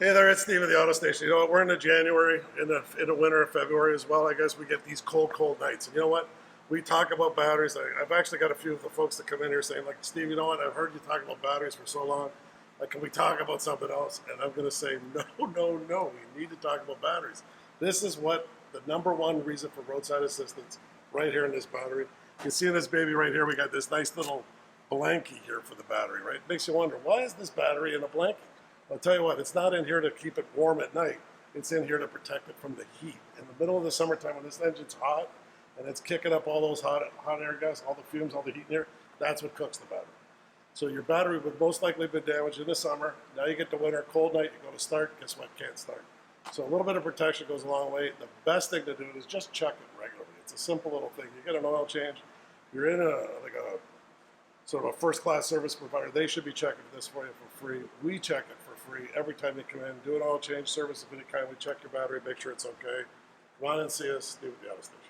Hey there, it's Steve at the Auto Station. You know what? We're into January, in the winter, February as well. I guess we get these cold nights. And you know what? We talk about batteries. I've actually got a few of the folks that come in here saying, like, Steve, you know what? I've heard you talk about batteries for so long. Like, can we talk about something else? And I'm going to say, no. We need to talk about batteries. This is what the number one reason for roadside assistance right here in this battery. You can see in this baby right here, we got this nice little blankie here for the battery, right? It makes you wonder, why is this battery in a blankie? I'll tell you what, it's not in here to keep it warm at night. It's in here to protect it from the heat. In the middle of the summertime when this engine's hot and it's kicking up all those hot air gas, all the fumes, all the heat in here, that's what cooks the battery. So your battery would most likely have been damaged in the summer. Now you get to winter, cold night, you go to start, guess what, can't start. So a little bit of protection goes a long way. The best thing to do is just check it regularly. It's a simple little thing. You get an oil change, you're in a sort of a first-class service provider. They should be checking this for you for free. We check it for free every time you come in. Do an oil change service of any kind. We check your battery, make sure it's okay. Come on and see us. Do it at the auto station.